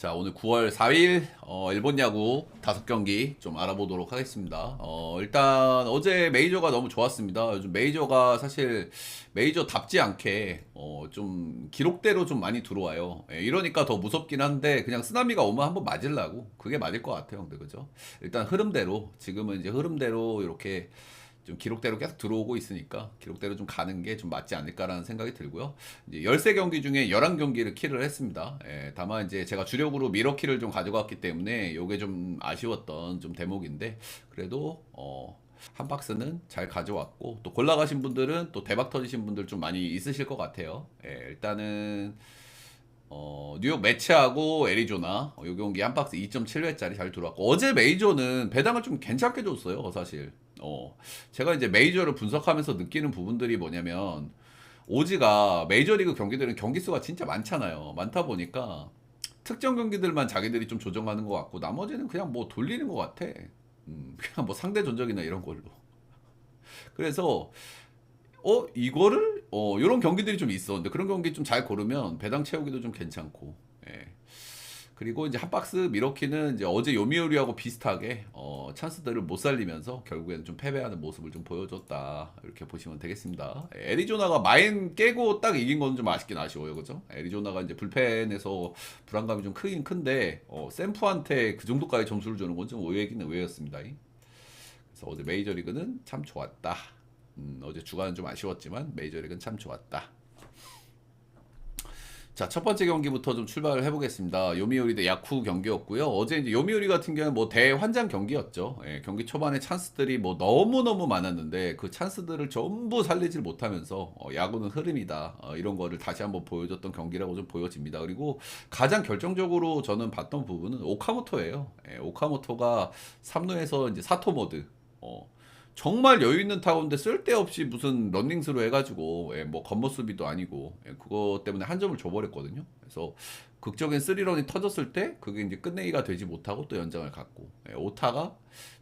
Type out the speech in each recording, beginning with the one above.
자, 오늘 9월 4일 일본 야구 5경기 좀 알아보도록 하겠습니다. 일단 어제 메이저가 너무 좋았습니다. 요즘 메이저가 사실 메이저답지 않게 좀 기록대로 좀 많이 들어와요. 예, 이러니까 더 무섭긴 한데 그냥 쓰나미가 오면 한번 맞으려고 그게 맞을 것 같아요. 근데 그죠? 일단 흐름대로 지금은 이제 흐름대로 이렇게 좀 기록대로 계속 들어오고 있으니까 기록대로 좀 가는 게 좀 맞지 않을까라는 생각이 들고요. 이제 13경기 중에 11경기를 킬을 했습니다. 예, 다만 이제 제가 주력으로 미러키를 좀 가져갔기 때문에 요게 좀 아쉬웠던 좀 대목인데 그래도 한 박스는 잘 가져왔고 또 골라가신 분들은 또 대박 터지신 분들 좀 많이 있으실 것 같아요. 예, 일단은 뉴욕 매치하고 애리조나 요 경기 한 박스 2.7회짜리 잘 들어왔고 어제 메이저는 배당을 좀 괜찮게 줬어요 사실. 제가 이제 메이저를 분석하면서 느끼는 부분들이 뭐냐면 오지가 메이저리그 경기들은 경기 수가 진짜 많잖아요. 많다 보니까 특정 경기들만 자기들이 좀 조정하는 것 같고 나머지는 그냥 뭐 돌리는 것 같아. 그냥 뭐 상대 전적이나 이런 걸로. 그래서 이거를 이런 경기들이 좀 있어. 근데 그런 경기 좀 잘 고르면 배당 채우기도 좀 괜찮고. 예. 그리고 이제 한 박스 미러키는 이제 어제 요미우리하고 비슷하게 찬스들을 못 살리면서 결국에는 좀 패배하는 모습을 좀 보여줬다 이렇게 보시면 되겠습니다. 예, 애리조나가 마인 깨고 딱 이긴 거는 좀 아쉽긴 아쉬워요, 그죠? 애리조나가 이제 불펜에서 불안감이 좀 크긴 큰데 샘프한테 그 정도까지 점수를 주는 건 좀 의외긴 의외였습니다. 그래서 어제 메이저리그는 참 좋았다. 어제 주간은 좀 아쉬웠지만 메이저리그는 참 좋았다. 자, 첫 번째 경기부터 좀 출발을 해보겠습니다. 요미우리 대 야쿠 경기였고요. 어제 이제 요미우리 같은 경우는 뭐 대환장 경기였죠. 예, 경기 초반에 찬스들이 뭐 너무너무 많았는데 그 찬스들을 전부 살리질 못하면서 야구는 흐름이다. 이런 거를 다시 한번 보여줬던 경기라고 좀 보여집니다. 그리고 가장 결정적으로 저는 봤던 부분은 오카모토예요. 예, 오카모토가 3루에서 이제 사토 모드. 어, 정말 여유 있는 타구인데 쓸데없이 무슨 런닝스로 해가지고 뭐 겉모습이도 아니고 그거 때문에 한 점을 줘버렸거든요. 그래서 극적인 스리런이 터졌을 때 그게 이제 끝내기가 되지 못하고 또 연장을 갔고 오타가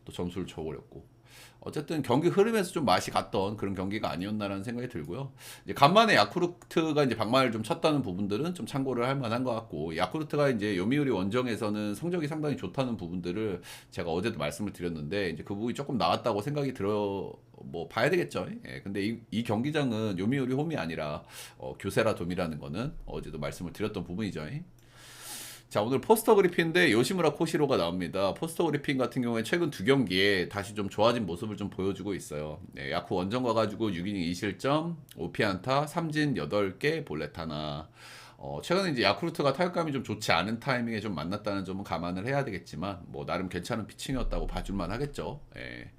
또 점수를 줘버렸고 어쨌든 경기 흐름에서 좀 맛이 갔던 그런 경기가 아니었나라는 생각이 들고요. 이제 간만에 야쿠르트가 이제 방망이를 좀 쳤다는 부분들은 좀 참고를 할 만한 것 같고 야쿠르트가 이제 요미우리 원정에서는 성적이 상당히 좋다는 부분들을 제가 어제도 말씀을 드렸는데 이제 그 부분이 조금 나왔다고 생각이 들어 뭐 봐야 되겠죠. 예, 근데 이 경기장은 요미우리 홈이 아니라 교세라 돔이라는 거는 어제도 말씀을 드렸던 부분이죠. 자, 오늘 포스터 그리핀인데 요시무라 코시로가 나옵니다. 포스터 그리핀 같은 경우에 최근 2경기에 다시 좀 좋아진 모습을 좀 보여주고 있어요. 네, 야쿠 원정 가가지고 6이닝 2실점, 5피안타, 3진 8개, 볼넷 하나. 최근에 이제 야쿠르트가 타격감이 좀 좋지 않은 타이밍에 좀 만났다는 점은 감안을 해야 되겠지만, 뭐, 나름 괜찮은 피칭이었다고 봐줄만 하겠죠. 예.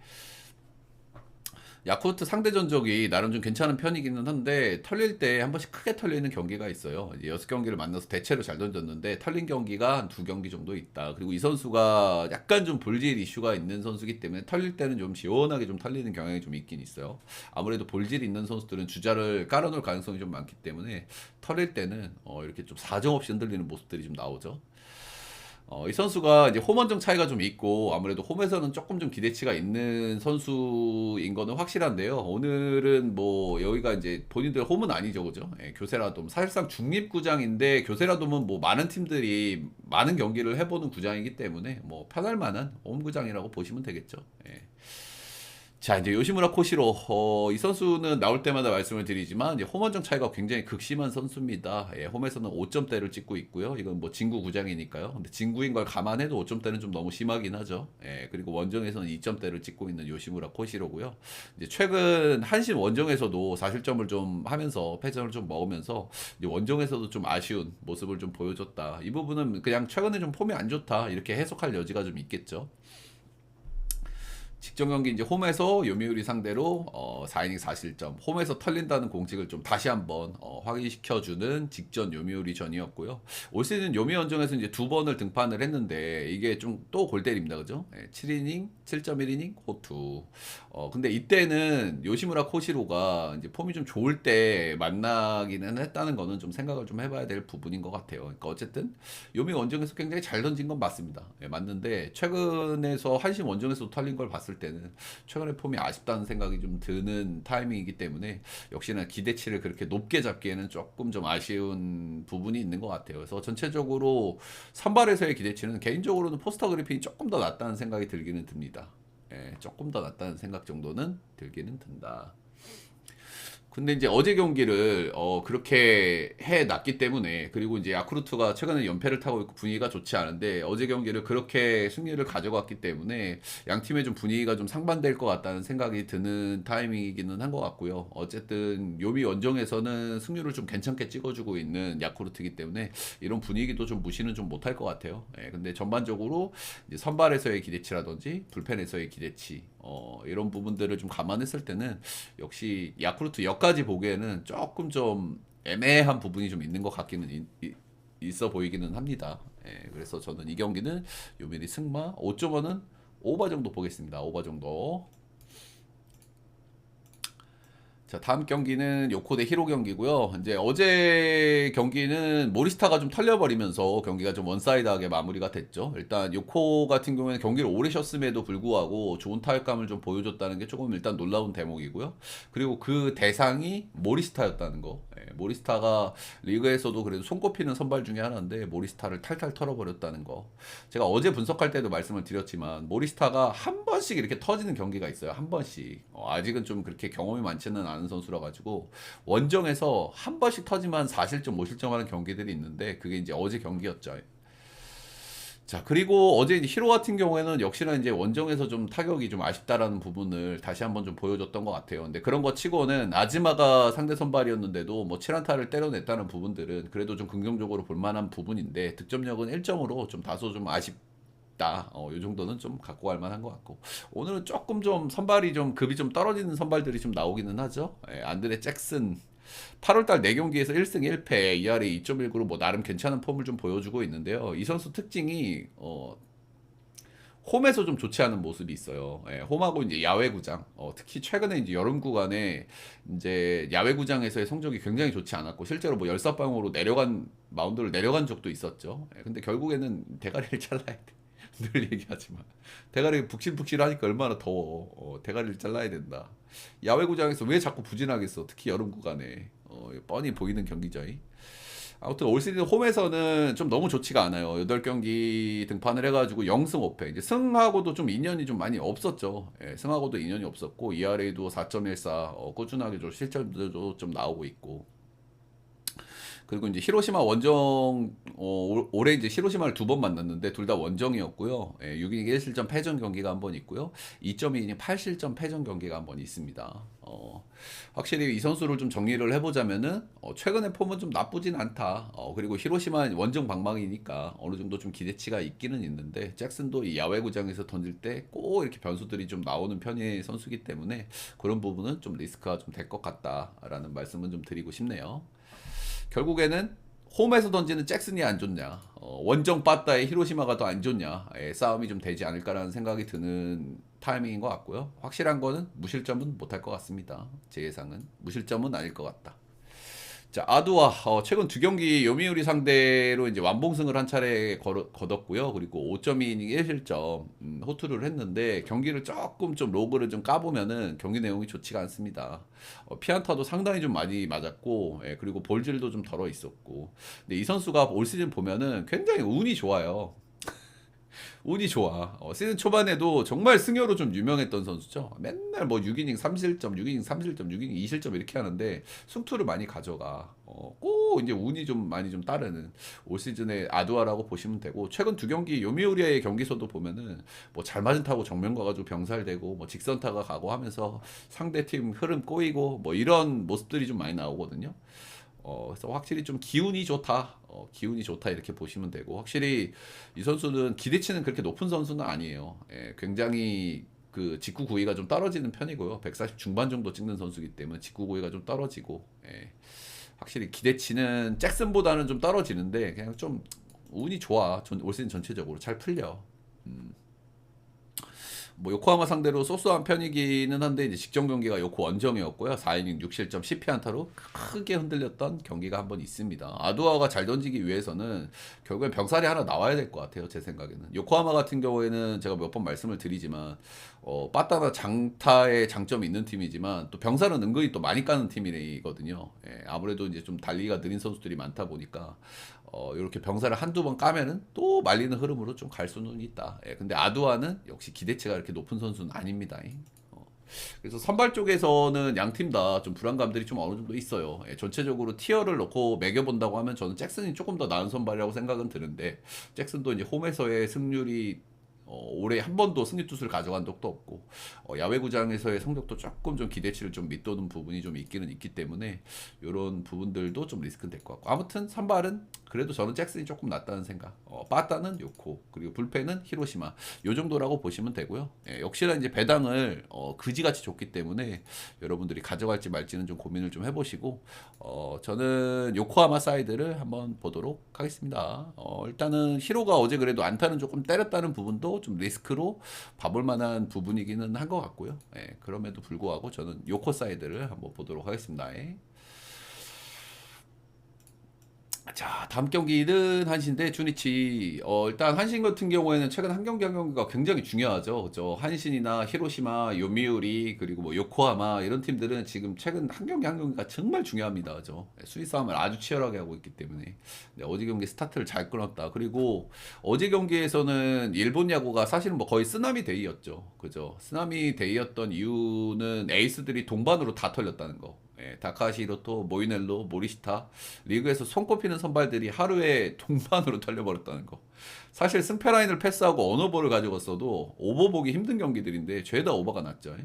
야쿠르트 상대 전적이 나름 좀 괜찮은 편이기는 한데 털릴 때 한 번씩 크게 털리는 경기가 있어요. 이제 6경기를 만나서 대체로 잘 던졌는데 털린 경기가 한 2경기 정도 있다. 그리고 이 선수가 약간 좀 볼질 이슈가 있는 선수기 때문에 털릴 때는 좀 시원하게 좀 털리는 경향이 좀 있긴 있어요. 아무래도 볼질 있는 선수들은 주자를 깔아놓을 가능성이 좀 많기 때문에 털릴 때는 이렇게 좀 사정없이 흔들리는 모습들이 좀 나오죠. 이 선수가 이제 홈 원정 차이가 좀 있고 아무래도 홈에서는 조금 좀 기대치가 있는 선수인 거는 확실한데요. 오늘은 뭐 여기가 이제 본인들 홈은 아니죠, 그죠? 예, 교세라돔 사실상 중립구장인데 교세라돔은 뭐 많은 팀들이 많은 경기를 해보는 구장이기 때문에 뭐 편할 만한 홈구장이라고 보시면 되겠죠. 예. 자, 이제 요시무라 코시로. 이 선수는 나올 때마다 말씀을 드리지만, 이제 홈원정 차이가 굉장히 극심한 선수입니다. 예, 홈에서는 5점대를 찍고 있고요. 이건 뭐 진구 구장이니까요. 근데 진구인 걸 감안해도 5점대는 좀 너무 심하긴 하죠. 예, 그리고 원정에서는 2점대를 찍고 있는 요시무라 코시로고요. 이제 최근 한신 원정에서도 4실점을 좀 하면서, 패전을 좀 먹으면서, 이제 원정에서도 좀 아쉬운 모습을 좀 보여줬다. 이 부분은 그냥 최근에 좀 폼이 안 좋다. 이렇게 해석할 여지가 좀 있겠죠. 직전 경기 이제 홈에서 요미우리 상대로 4이닝 4실점 홈에서 털린다는 공식을 좀 다시 한번 확인시켜주는 직전 요미우리 전이었고요. 올 시즌 요미 원정에서 이제 2번을 등판을 했는데 이게 좀 또 골 때립니다, 그죠? 7이닝 7.1이닝 호투. 근데 이때는 요시무라 코시로가 이제 폼이 좀 좋을 때 만나기는 했다는 거는 좀 생각을 좀 해봐야 될 부분인 것 같아요. 그러니까 어쨌든 요미 원정에서 굉장히 잘 던진 건 맞습니다. 예, 맞는데 최근에서 한신 원정에서 털린 걸 봤을 봤을 때는 최근의 폼이 아쉽다는 생각이 좀 드는 타이밍이기 때문에 역시나 기대치를 그렇게 높게 잡기에는 조금 좀 아쉬운 부분이 있는 것 같아요. 그래서 전체적으로 선발에서의 기대치는 개인적으로는 포스터 그리핀이 조금 더 낫다는 생각이 들기는 듭니다. 예, 조금 더 낫다는 생각 정도는 들기는 든다. 근데 이제 어제 경기를 그렇게 해 놨기 때문에, 그리고 이제 야쿠르트가 최근에 연패를 타고 있고 분위기가 좋지 않은데 어제 경기를 그렇게 승리를 가져갔기 때문에 양 팀의 좀 분위기가 좀 상반될 것 같다는 생각이 드는 타이밍이기는 한 것 같고요. 어쨌든 요미 원정에서는 승률을 좀 괜찮게 찍어주고 있는 야쿠르트이기 때문에 이런 분위기도 좀 무시는 좀 못할 것 같아요. 예, 근데 전반적으로 이제 선발에서의 기대치라든지 불펜에서의 기대치, 이런 부분들을 좀 감안했을 때는 역시 야쿠르트 역까지 보기에는 조금 좀 애매한 부분이 좀 있는 것 같기는 있어 보이기는 합니다. 예, 그래서 저는 이 경기는 요미리 승마 5.5는 오버 정도 보겠습니다. 오버 정도. 자, 다음 경기는 요코 대 히로 경기고요. 이제 어제 경기는 모리스타가 좀 털려버리면서 경기가 좀 원사이드하게 마무리가 됐죠. 일단 요코 같은 경우에는 경기를 오래 쉬었음에도 불구하고 좋은 타격감을 좀 보여줬다는 게 조금 일단 놀라운 대목이고요. 그리고 그 대상이 모리스타였다는 거. 예, 모리스타가 리그에서도 그래도 손꼽히는 선발 중에 하나인데 모리스타를 탈탈 털어버렸다는 거. 제가 어제 분석할 때도 말씀을 드렸지만 모리스타가 한 번씩 이렇게 터지는 경기가 있어요. 한 번씩. 아직은 좀 그렇게 경험이 많지는 않은 선수라 가지고 원정에서 한 번씩 터지만 4실점 5실점 하는 경기들이 있는데 그게 이제 어제 경기였죠. 자, 그리고 어제 이제 히로 같은 경우에는 역시나 이제 원정에서 좀 타격이 좀 아쉽다라는 부분을 다시 한번 좀 보여줬던 것 같아요. 근데 그런 거 치고는 아즈마가 상대 선발이었는데도 뭐 7안타를 때려냈다는 부분들은 그래도 좀 긍정적으로 볼 만한 부분인데 득점력은 1점으로 좀 다소 좀 아쉽다. 요 정도는 좀 갖고 갈 만한 것 같고. 오늘은 조금 좀 선발이 좀 급이 좀 떨어지는 선발들이 좀 나오기는 하죠. 예, 안드레 잭슨 8월달 4경기에서 1승 1패, ERA 2.19로 뭐 나름 괜찮은 폼을 좀 보여주고 있는데요. 이 선수 특징이 홈에서 좀 좋지 않은 모습이 있어요. 예, 홈하고 이제 야외구장, 특히 최근에 이제 여름 구간에 이제 야외구장에서의 성적이 굉장히 좋지 않았고 실제로 뭐 열사방으로 내려간 마운드를 내려간 적도 있었죠. 예, 근데 결국에는 대가리를 잘라야 돼. 늘 얘기하지만 대가리 북실북실하니까 얼마나 더워. 대가리를 잘라야 된다. 야외구장에서 왜 자꾸 부진하겠어? 특히 여름 구간에 뻔히 보이는 경기죠. 아무튼 올 시즌 홈에서는 좀 너무 좋지가 않아요. 8경기 등판을 해가지고 0승 5패. 이제 승하고도 좀 인연이 좀 많이 없었죠. 예, 승하고도 인연이 없었고 ERA도 4.14, 꾸준하게 좀 실점도 좀 나오고 있고. 그리고 이제 히로시마 원정, 올해 이제 히로시마를 2번 만났는데 둘 다 원정이었고요. 예, 6이닝 1실점 패전 경기가 한 번 있고요. 2.2이닝 8실점 패전 경기가 한 번 있습니다. 확실히 이 선수를 좀 정리를 해보자면은 최근의 폼은 좀 나쁘진 않다. 그리고 히로시마 원정 방망이니까 어느 정도 좀 기대치가 있기는 있는데 잭슨도 이 야외구장에서 던질 때 꼭 이렇게 변수들이 좀 나오는 편의 선수기 때문에 그런 부분은 좀 리스크가 좀 될 것 같다라는 말씀은 좀 드리고 싶네요. 결국에는 홈에서 던지는 잭슨이 안 좋냐, 원정 빠따의 히로시마가 더 안 좋냐, 싸움이 좀 되지 않을까라는 생각이 드는 타이밍인 것 같고요. 확실한 거는 무실점은 못할 것 같습니다. 제 예상은 무실점은 아닐 것 같다. 자, 아두아 최근 2경기 요미우리 상대로 이제 완봉승을 한 차례 거뒀고요. 그리고 5.2이닝 1실점 호투를 했는데 경기를 조금 좀 로그를 좀 까보면은 경기 내용이 좋지가 않습니다. 피안타도 상당히 좀 많이 맞았고, 예, 그리고 볼질도 좀 덜어 있었고. 근데 이 선수가 올 시즌 보면은 굉장히 운이 좋아요. 운이 좋아. 시즌 초반에도 정말 승여로 좀 유명했던 선수죠. 맨날 뭐 6이닝 3실점, 6이닝 3실점, 6이닝 2실점 이렇게 하는데 승투를 많이 가져가. 꼭 이제 운이 좀 많이 좀 따르는 올 시즌의 아두아라고 보시면 되고, 최근 2경기 요미우리의 경기서도 보면은 뭐 잘 맞은 타고 정면 가가지고 병살되고 뭐 직선타가 가고 하면서 상대팀 흐름 꼬이고 뭐 이런 모습들이 좀 많이 나오거든요. 그래서 확실히 좀 기운이 좋다. 기운이 좋다 이렇게 보시면 되고, 확실히 이 선수는 기대치는 그렇게 높은 선수는 아니에요. 예, 굉장히 그 직구 구위가 좀 떨어지는 편이고요. 140 중반 정도 찍는 선수이기 때문에 직구 구위가 좀 떨어지고, 예, 확실히 기대치는 잭슨보다는 좀 떨어지는데 그냥 좀 운이 좋아. 올 시즌 전체적으로 잘 풀려. 뭐 요코하마 상대로 쏘쏘한 편이기는 한데 이제 직전 경기가 요코 원정이었고요. 4이닝 6실점 10피안타로 크게 흔들렸던 경기가 한 번 있습니다. 아두아가 잘 던지기 위해서는 결국엔 병살이 하나 나와야 될 것 같아요. 제 생각에는. 요코하마 같은 경우에는 제가 몇 번 말씀을 드리지만 빠따나 장타의 장점이 있는 팀이지만 또 병살은 은근히 또 많이 까는 팀이거든요. 예, 아무래도 이제 좀 달리기가 느린 선수들이 많다 보니까 이렇게 병사를 한두 번 까면은 또 말리는 흐름으로 좀 갈 수는 있다. 예, 근데 아두아는 역시 기대치가 이렇게 높은 선수는 아닙니다. 그래서 선발 쪽에서는 양 팀 다 좀 불안감들이 좀 어느 정도 있어요. 예, 전체적으로 티어를 놓고 매겨본다고 하면 저는 잭슨이 조금 더 나은 선발이라고 생각은 드는데 잭슨도 이제 홈에서의 승률이 올해 한 번도 승리 투수를 가져간 적도 없고 야외구장에서의 성적도 조금 좀 기대치를 좀 밑도는 부분이 좀 있기는 있기 때문에 이런 부분들도 좀 리스크는 될 것 같고 아무튼 선발은 그래도 저는 잭슨이 조금 낫다는 생각. 빠따는 요코 그리고 불펜은 히로시마 요 정도라고 보시면 되고요. 예, 역시나 이제 배당을 그지같이 줬기 때문에 여러분들이 가져갈지 말지는 좀 고민을 좀 해보시고 저는 요코하마 사이드를 한번 보도록 하겠습니다. 일단은 히로가 어제 그래도 안타는 조금 때렸다는 부분도 좀 리스크로 봐볼 만한 부분이기는 한 것 같고요. 예, 그럼에도 불구하고 저는 요코 사이드를 한번 보도록 하겠습니다. 예. 자, 다음 경기는 한신대 주니치. 일단 한신 같은 경우에는 최근 한 경기 한 경기가 굉장히 중요하죠. 한신이나 히로시마, 요미우리, 그리고 뭐 요코하마 이런 팀들은 지금 최근 한 경기 한 경기가 정말 중요합니다. 그죠? 수위 싸움을 아주 치열하게 하고 있기 때문에. 네, 어제 경기 스타트를 잘 끊었다. 그리고 어제 경기에서는 일본 야구가 사실은 뭐 거의 쓰나미 데이였죠. 그죠? 쓰나미 데이였던 이유는 에이스들이 동반으로 다 털렸다는 거. 예, 다카시 히로토, 모이넬로, 모리시타 리그에서 손꼽히는 선발들이 하루에 동반으로 털려버렸다는 거. 사실 승패 라인을 패스하고 언어볼을 가져갔어도 오버 보기 힘든 경기들인데 죄다 오버가 났죠.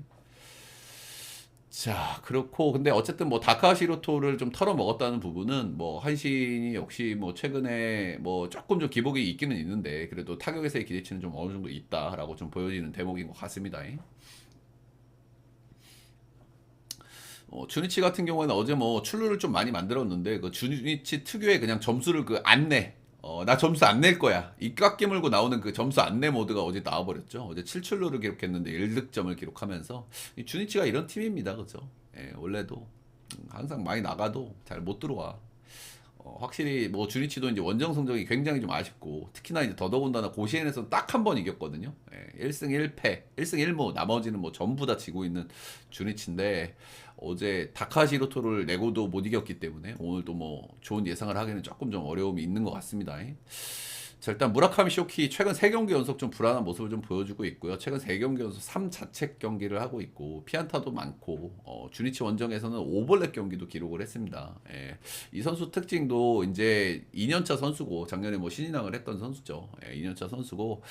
자, 그렇고 근데 어쨌든 뭐 다카시 히로토를 좀 털어 먹었다는 부분은 뭐 한신이 역시 뭐 최근에 뭐 조금 좀 기복이 있기는 있는데 그래도 타격에서의 기대치는 좀 어느 정도 있다라고 좀 보여지는 대목인 것 같습니다. 주니치 같은 경우에는 어제 뭐 출루를 좀 많이 만들었는데 그 주니치 특유의 그냥 점수를 그 안내 나 점수 안 낼 거야 이 깎기 물고 나오는 그 점수 안내 모드가 어제 나와버렸죠. 어제 7출루를 기록했는데 1득점을 기록하면서 이 주니치가 이런 팀입니다. 그죠? 예, 원래도 항상 많이 나가도 잘 못 들어와. 확실히 뭐 주니치도 이제 원정 성적이 굉장히 좀 아쉽고 특히나 이제 더더군다나 고시엔에서 딱 한 번 이겼거든요. 예, 1승 1패, 1승 1무 나머지는 뭐 전부 다 지고 있는 주니치인데 어제 다카시로토를 내고도 못 이겼기 때문에 오늘도 뭐 좋은 예상을 하기는 조금 좀 어려움이 있는 것 같습니다. 자, 일단 무라카미 쇼키 최근 3경기 연속 좀 불안한 모습을 좀 보여주고 있고요. 최근 3경기 연속 3자책 경기를 하고 있고 피안타도 많고 주니치 원정에서는 오벌렛 경기도 기록을 했습니다. 예, 이 선수 특징도 이제 2년차 선수고 작년에 뭐 신인왕을 했던 선수죠. 예, 2년차 선수고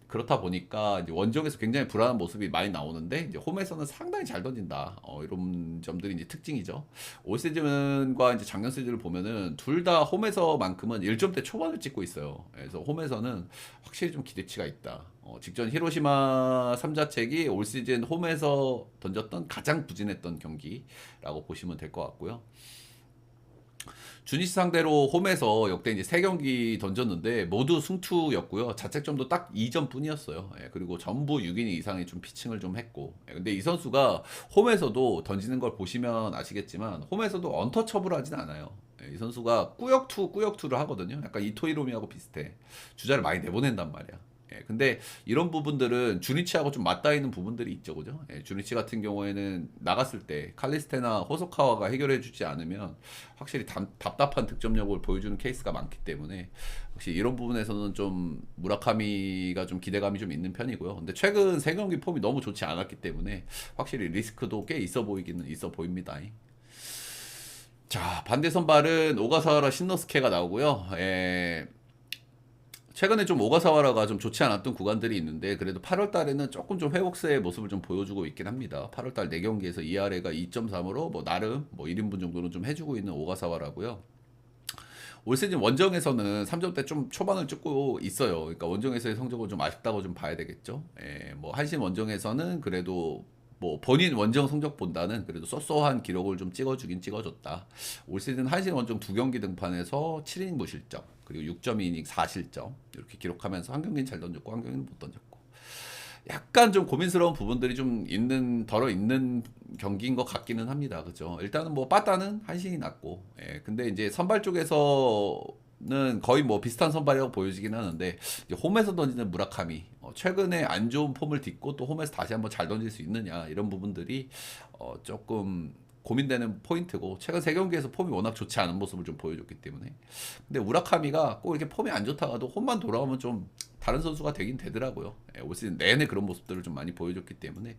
그렇다 보니까 이제 원정에서 굉장히 불안한 모습이 많이 나오는데 이제 홈에서는 상당히 잘 던진다. 이런 점들이 이제 특징이죠. 올 시즌과 이제 작년 시즌을 보면은 둘 다 홈에서만큼은 1점대 초반을 찍고 있어요. 그래서 홈에서는 확실히 좀 기대치가 있다. 직전 히로시마 3자책이 올 시즌 홈에서 던졌던 가장 부진했던 경기라고 보시면 될 것 같고요. 주니스 상대로 홈에서 역대 이제 3경기 던졌는데 모두 승투였고요. 자책점도 딱 2점 뿐이었어요. 예, 그리고 전부 6이닝 이상의 좀 피칭을 좀 했고. 예, 근데 이 선수가 홈에서도 던지는 걸 보시면 아시겠지만 홈에서도 언터처블하진 않아요. 예, 이 선수가 꾸역투를 하거든요. 약간 이토이로미하고 비슷해. 주자를 많이 내보낸단 말이야. 예, 근데 이런 부분들은 주니치하고 좀 맞닿아 있는 부분들이 있죠, 그죠? 예, 주니치 같은 경우에는 나갔을 때 칼리스테나 호소카와가 해결해주지 않으면 확실히 답답한 득점력을 보여주는 케이스가 많기 때문에 혹시 이런 부분에서는 좀 무라카미가 좀 기대감이 좀 있는 편이고요. 근데 최근 3경기 폼이 너무 좋지 않았기 때문에 확실히 리스크도 꽤 있어 보이기는 있어 보입니다. 자, 반대 선발은 오가사와라 신노스케가 나오고요. 최근에 좀 오가사와라가 좀 좋지 않았던 구간들이 있는데 그래도 8월 달에는 조금 좀 회복세의 모습을 좀 보여주고 있긴 합니다. 8월 달 4경기에서 ERA가 2.3으로 뭐 나름 뭐 1인분 정도는 좀 해주고 있는 오가사와라고요. 올 시즌 원정에서는 3점대 좀 초반을 찍고 있어요. 그러니까 원정에서의 성적은 좀 아쉽다고 좀 봐야 되겠죠. 뭐 한신 원정에서는 그래도 뭐 본인 원정 성적보다는 그래도 쏘쏘한 기록을 좀 찍어주긴 찍어줬다. 올 시즌 한신 원정 2경기 등판에서 7이닝 무실점 그리고 6.2이닝 4실점 이렇게 기록하면서 한 경기는 잘 던졌고 한 경기는 못 던졌고 약간 좀 고민스러운 부분들이 좀 덜어 있는 경기인 것 같기는 합니다. 그죠? 일단은 뭐 빠따는 한신이 났고, 예, 근데 이제 선발 쪽에서는 거의 뭐 비슷한 선발이라고 보여지긴 하는데, 이제 홈에서 던지는 무라카미, 최근에 안 좋은 폼을 딛고 또 홈에서 다시 한번 잘 던질 수 있느냐, 이런 부분들이 조금 고민되는 포인트고, 최근 세 경기에서 폼이 워낙 좋지 않은 모습을 좀 보여줬기 때문에. 근데 우라카미가 꼭 이렇게 폼이 안 좋다가도 홈만 돌아오면 좀 다른 선수가 되긴 되더라고요. 예, 올 시즌 내내 그런 모습들을 좀 많이 보여줬기 때문에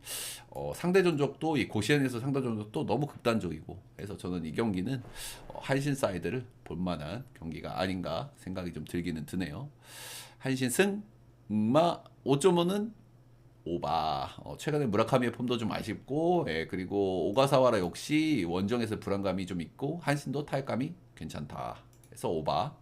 상대 전적도 이 고시엔에서 상대 전적도 너무 극단적이고 해서 저는 이 경기는 한신 사이드를 볼만한 경기가 아닌가 생각이 좀 들기는 드네요. 한신 승, 마 5.5는 오바. 최근에 무라카미의 폼도 좀 아쉽고, 예, 그리고 오가사와라 역시 원정에서 불안감이 좀 있고, 한신도 타격감이 괜찮다. 그래서 오바.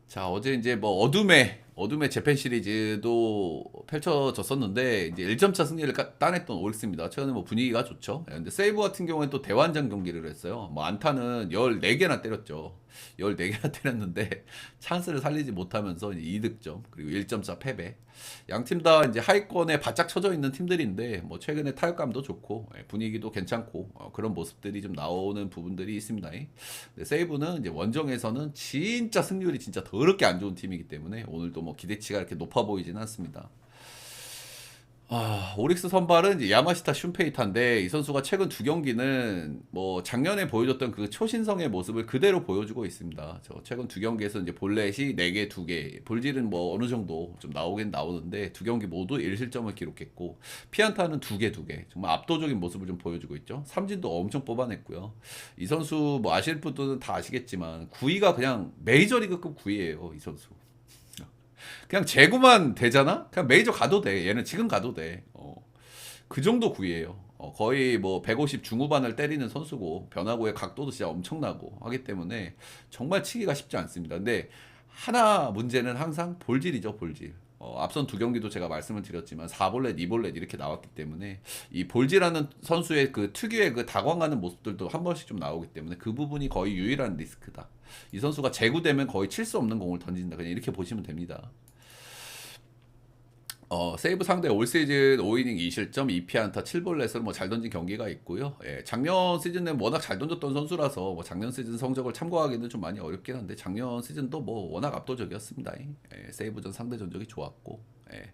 자, 어제 이제 뭐 어둠의 재팬 시리즈도 펼쳐졌었는데 이제 1점 차 승리를 따냈던 오릭스입니다. 최근에 뭐 분위기가 좋죠. 예, 근데 세이브 같은 경우에는 또 대환장 경기를 했어요. 뭐 안타는 14개나 때렸죠. 14개나 때렸는데 찬스를 살리지 못하면서 이제 2득점 그리고 1점 차 패배. 양 팀 다 이제 하위권에 바짝 쳐져 있는 팀들인데 뭐 최근에 타격감도 좋고 분위기도 괜찮고 그런 모습들이 좀 나오는 부분들이 있습니다. 근데 세이브는 이제 원정에서는 진짜 승률이 진짜 더럽게 안 좋은 팀이기 때문에 오늘도 뭐 기대치가 이렇게 높아 보이지는 않습니다. 오릭스 선발은 이제 야마시타 슌페이타인데 이 선수가 최근 두 경기는 뭐 작년에 보여줬던 그 초신성의 모습을 그대로 보여주고 있습니다. 저 최근 두 경기에서 이제 볼넷이 4개, 2개, 볼질은 뭐 어느 정도 좀 나오긴 나오는데 두 경기 모두 1실점을 기록했고 피안타는 2개, 2개. 정말 압도적인 모습을 좀 보여주고 있죠. 삼진도 엄청 뽑아냈고요. 이 선수 뭐 아실 분들은 다 아시겠지만 구위가 그냥 메이저리그급 구위예요, 이 선수. 그냥 재고만 되잖아? 그냥 메이저 가도 돼. 얘는 지금 가도 돼. 그 정도 구위예요. 거의 뭐 150 중후반을 때리는 선수고 변화구의 각도도 진짜 엄청나고 하기 때문에 정말 치기가 쉽지 않습니다. 근데 하나 문제는 항상 볼질이죠, 볼질. 앞선 두 경기도 제가 말씀을 드렸지만 4볼넷, 2볼넷 이렇게 나왔기 때문에 이 볼질하는 선수의 그 특유의 그 다광하는 모습들도 한 번씩 좀 나오기 때문에 그 부분이 거의 유일한 리스크다. 이 선수가 재구되면 거의 칠 수 없는 공을 던진다. 그냥 이렇게 보시면 됩니다. 세이브 상대 올 시즌 5이닝 2실점 2피안타 7볼넷을 뭐 잘 던진 경기가 있고요. 예, 작년 시즌에 워낙 잘 던졌던 선수라서 뭐 작년 시즌 성적을 참고하기는 좀 많이 어렵긴 한데 작년 시즌도 뭐 워낙 압도적이었습니다. 예, 세이브전 상대 전적이 좋았고. 예.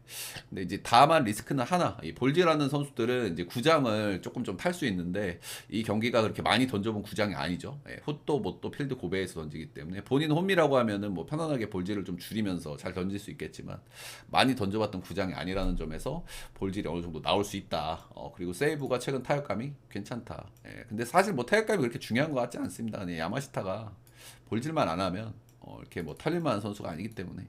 근데 이제 다만 리스크는 하나. 이 볼지라는 선수들은 이제 구장을 조금 좀 탈 수 있는데 이 경기가 그렇게 많이 던져본 구장이 아니죠. 예, 훗도 못도 필드 고베에서 던지기 때문에 본인 홈이라고 하면은 뭐 편안하게 볼질을 좀 줄이면서 잘 던질 수 있겠지만 많이 던져봤던 구장이 아니라는 점에서 볼질이 어느 정도 나올 수 있다. 그리고 세이브가 최근 타격감이 괜찮다. 예, 근데 사실 뭐 타격감이 그렇게 중요한 것 같지 않습니다. 그냥 야마시타가 볼질만 안 하면 이렇게 뭐 털릴만한 선수가 아니기 때문에.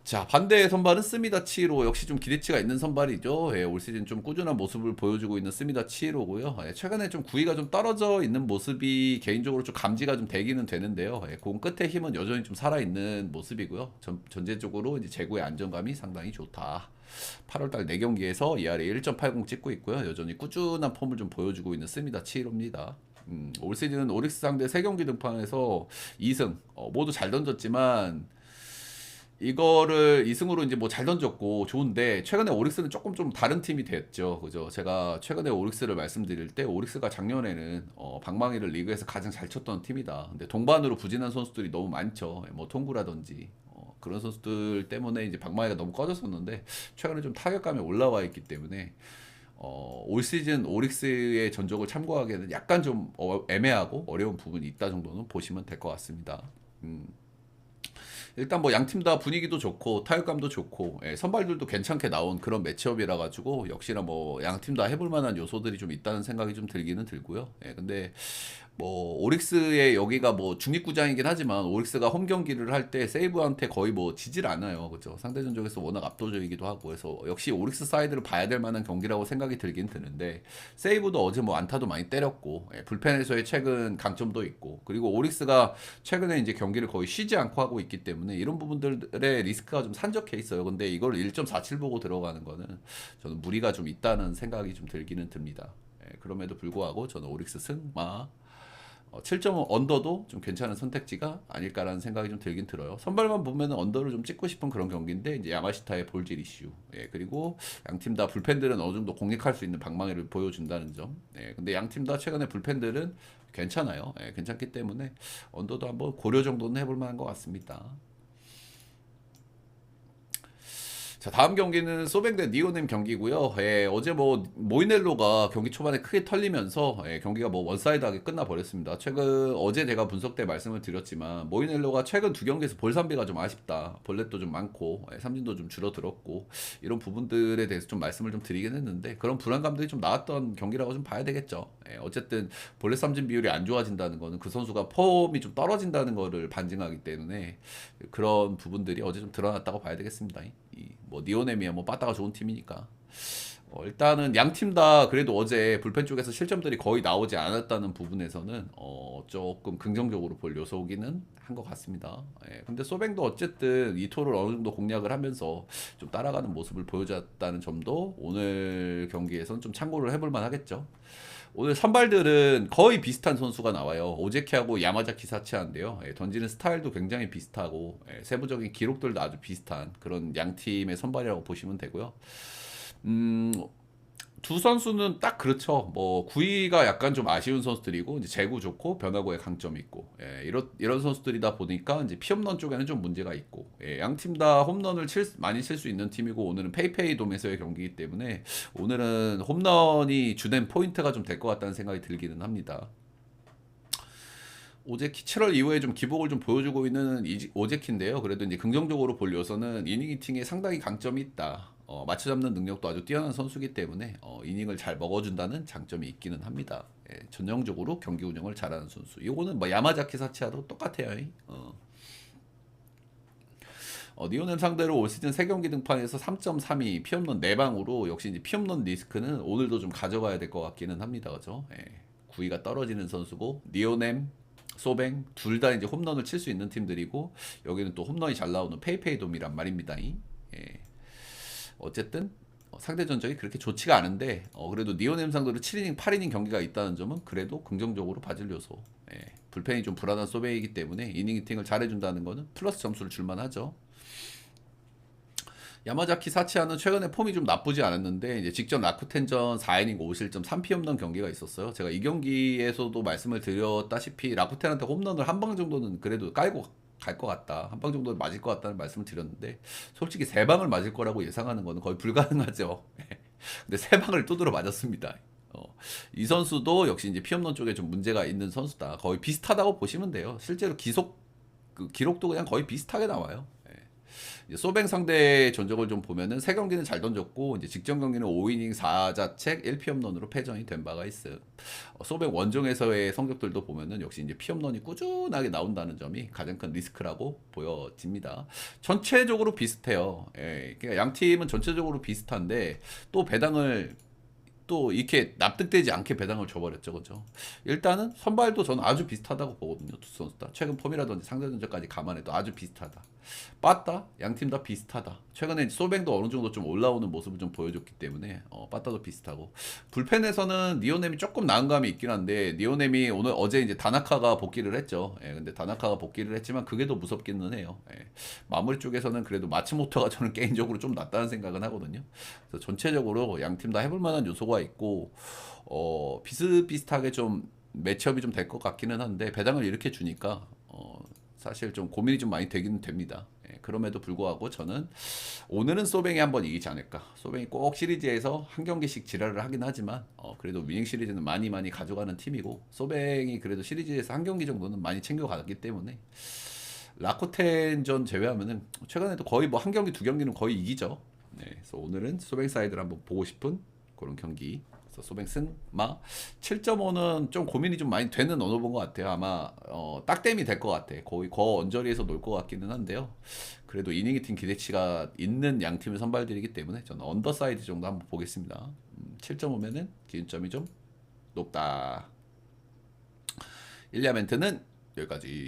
자, 반대의 선발은 스미다 치히로 역시 좀 기대치가 있는 선발이죠. 예, 올 시즌 좀 꾸준한 모습을 보여주고 있는 스미다 치히로고요. 예, 최근에 좀 구위가 좀 떨어져 있는 모습이 개인적으로 좀 감지가 좀 되기는 되는데요. 예, 공 끝의 힘은 여전히 좀 살아있는 모습이고요. 전체적으로 이제 제구의 안정감이 상당히 좋다. 8월달 4경기에서 ERA 1.80 찍고 있고요. 여전히 꾸준한 폼을 좀 보여주고 있는 스미다 치히로입니다. 올 시즌은 오릭스 상대 3경기 등판에서 2승 모두 잘 던졌지만 이거를 2승으로 이제 뭐 잘 던졌고 좋은데 최근에 오릭스는 조금 좀 다른 팀이 됐죠. 그죠? 제가 최근에 오릭스를 말씀드릴 때 오릭스가 작년에는 방망이를 리그에서 가장 잘 쳤던 팀이다. 근데 동반으로 부진한 선수들이 너무 많죠. 뭐 통구라든지 그런 선수들 때문에 이제 방망이가 너무 꺼졌었는데 최근에 좀 타격감이 올라와 있기 때문에 올 시즌 오릭스의 전적을 참고하기에는 약간 좀 애매하고 어려운 부분이 있다 정도는 보시면 될 것 같습니다. 일단 뭐 양 팀 다 분위기도 좋고 타격감도 좋고 선발들도 괜찮게 나온 그런 매치업이라 가지고 역시나 뭐 양 팀 다 해볼 만한 요소들이 좀 있다는 생각이 좀 들기는 들고요. 근데 뭐 오릭스의 여기가 뭐 중립구장이긴 하지만 오릭스가 홈 경기를 할 때 세이브한테 거의 뭐 지질 않아요. 그죠? 상대 전적에서 워낙 압도적이기도 하고 그래서 역시 오릭스 사이드를 봐야 될 만한 경기라고 생각이 들긴 드는데 세이브도 어제 뭐 안타도 많이 때렸고 불펜에서의 최근 강점도 있고 그리고 오릭스가 최근에 이제 경기를 거의 쉬지 않고 하고 있기 때문에 이런 부분들의 리스크가 좀 산적해 있어요. 근데 이걸 1.47 보고 들어가는 거는 저는 무리가 좀 있다는 생각이 좀 들기는 듭니다. 그럼에도 불구하고 저는 오릭스 승마 7.5 언더도 좀 괜찮은 선택지가 아닐까라는 생각이 좀 들긴 들어요. 선발만 보면은 언더를 좀 찍고 싶은 그런 경기인데 이제 야마시타의 볼질 이슈, 그리고 양팀 다 불펜들은 어느 정도 공략할 수 있는 방망이를 보여준다는 점. 근데 양팀 다 최근에 불펜들은 괜찮아요. 괜찮기 때문에 언더도 한번 고려 정도는 해볼 만한 것 같습니다. 자, 다음 경기는 소뱅 대 니오넴 경기고요. 어제 뭐 모이넬로가 경기 초반에 크게 털리면서 경기가 뭐 원사이드하게 끝나 버렸습니다. 최근 어제 제가 분석 때 말씀을 드렸지만 모이넬로가 최근 두 경기에서 볼산비가 좀 아쉽다. 볼넷도 좀 많고 삼진도 좀 줄어들었고 이런 부분들에 대해서 좀 말씀을 좀 드리긴 했는데 그런 불안감들이 좀 나왔던 경기라고 좀 봐야 되겠죠. 어쨌든 볼넷 삼진 비율이 안 좋아진다는 거는 그 선수가 폼이 좀 떨어진다는 거를 반증하기 때문에 그런 부분들이 어제 좀 드러났다고 봐야 되겠습니다. 뭐 니오넴이야 뭐 빠따가 좋은 팀이니까 일단은 양 팀 다 그래도 어제 불펜 쪽에서 실점들이 거의 나오지 않았다는 부분에서는 조금 긍정적으로 볼 요소기는 한 것 같습니다. 근데 소뱅도 어쨌든 이토를 어느 정도 공략을 하면서 좀 따라가는 모습을 보여줬다는 점도 오늘 경기에서는 좀 참고를 해볼 만하겠죠. 오늘 선발들은 거의 비슷한 선수가 나와요. 오제키하고 야마자키 사치아인데요. 던지는 스타일도 굉장히 비슷하고 세부적인 기록들도 아주 비슷한 그런 양 팀의 선발이라고 보시면 되고요. 두 선수는 딱 그렇죠. 뭐 구위가 약간 좀 아쉬운 선수들이고 이제 제구 좋고 변화구에 강점이 있고 이런 선수들이다 보니까 이제 피홈런 쪽에는 좀 문제가 있고 양 팀 다 홈런을 많이 칠 수 있는 팀이고 오늘은 페이페이 돔에서의 경기이기 때문에 오늘은 홈런이 주된 포인트가 좀 될 것 같다는 생각이 들기는 합니다. 오제키 7월 이후에 좀 기복을 좀 보여주고 있는 오제키인데요. 그래도 이제 긍정적으로 볼 요소는 이닝 히팅에 상당히 강점이 있다. 맞춰 잡는 능력도 아주 뛰어난 선수기 때문에 이닝을 잘 먹어준다는 장점이 있기는 합니다. 전형적으로 경기 운영을 잘하는 선수. 이거는 뭐 야마자키 사치와도 똑같아요. 니오넴 상대로 올 시즌 3경기 등판에서 3.32 피홈런 4방으로 역시 이제 피홈런 리스크는 오늘도 좀 가져가야 될 것 같기는 합니다. 그죠? 구위가 떨어지는 선수고 니오넴 소뱅 둘 다 이제 홈런을 칠 수 있는 팀들이고 여기는 또 홈런이 잘 나오는 페이페이 돔이란 말입니다. 어쨌든 상대 전적이 그렇게 좋지가 않은데 그래도 니오넴 상대로 7이닝 8이닝 경기가 있다는 점은 그래도 긍정적으로 봐줄 요소. 불펜이 좀 불안한 소뱅이기 때문에 이닝 히팅을 잘해준다는 거는 플러스 점수를 줄만하죠. 야마자키 사치아는 최근에 폼이 좀 나쁘지 않았는데 이제 직전 라쿠텐전 4이닝 5실점 3피홈런 경기가 있었어요. 제가 이 경기에서도 말씀을 드렸다시피 라쿠텐한테 홈런을 한 방 정도는 그래도 깔고 갈 것 같다. 한 방 정도는 맞을 것 같다는 말씀을 드렸는데 솔직히 세 방을 맞을 거라고 예상하는 거는 거의 불가능하죠. 근데 세 방을 두드러 맞았습니다. 이 선수도 역시 이제 피홈런 쪽에 좀 문제가 있는 선수다. 거의 비슷하다고 보시면 돼요. 실제로 기록도 그냥 거의 비슷하게 나와요. 소뱅 상대 전적을 좀 보면은 세 경기는 잘 던졌고 이제 직전 경기는 5이닝 4자책 1피홈런으로 패전이 된 바가 있어요. 소뱅 원정에서의 성적들도 보면은 역시 이제 피홈런이 꾸준하게 나온다는 점이 가장 큰 리스크라고 보여집니다. 전체적으로 비슷해요. 그러니까 양 팀은 전체적으로 비슷한데 또 배당을 또 이렇게 납득되지 않게 배당을 줘버렸죠, 그죠? 일단은 선발도 저는 아주 비슷하다고 보거든요, 두 선수 다. 최근 폼이라든지 상대 전적까지 감안해도 아주 비슷하다. 빠따 양팀 다 비슷하다. 최근에 소뱅도 어느 정도 좀 올라오는 모습을 좀 보여줬기 때문에 빠따도 비슷하고 불펜에서는 니오넴이 조금 나은 감이 있긴 한데 니오넴이 어제 이제 다나카가 복귀를 했죠. 근데 다나카가 복귀를 했지만 그게 더 무섭기는 해요. 마무리 쪽에서는 그래도 마츠모토가 저는 개인적으로 좀 낫다는 생각은 하거든요. 그래서 전체적으로 양팀 다 해볼 만한 요소가 있고 비슷비슷하게 좀 매치업이 좀 될 것 같기는 한데 배당을 이렇게 주니까 사실 좀 고민이 좀 많이 되긴 됩니다. 그럼에도 불구하고 저는 오늘은 소뱅이 한번 이기지 않을까. 소뱅이 꼭 시리즈에서 한 경기씩 지랄을 하긴 하지만 그래도 위닝 시리즈는 많이 가져가는 팀이고 소뱅이 그래도 시리즈에서 한 경기 정도는 많이 챙겨가기 때문에 라코텐전 제외하면은 최근에도 거의 뭐 한 경기 두 경기는 거의 이기죠. 그래서 오늘은 소뱅 사이드를 한번 보고 싶은 그런 경기. 소뱅 승마 7.5는 좀 고민이 좀 많이 되는 언어본 것 같아요. 아마 딱땜이 될 것 같아. 거의 거 언저리에서 놀 것 같기는 한데요. 그래도 이닝 팀 기대치가 있는 양 팀의 선발들이기 때문에 저는 언더사이드 정도 한번 보겠습니다. 7.5면은 기준점이 좀 높다. 일리아 멘트는 여기까지.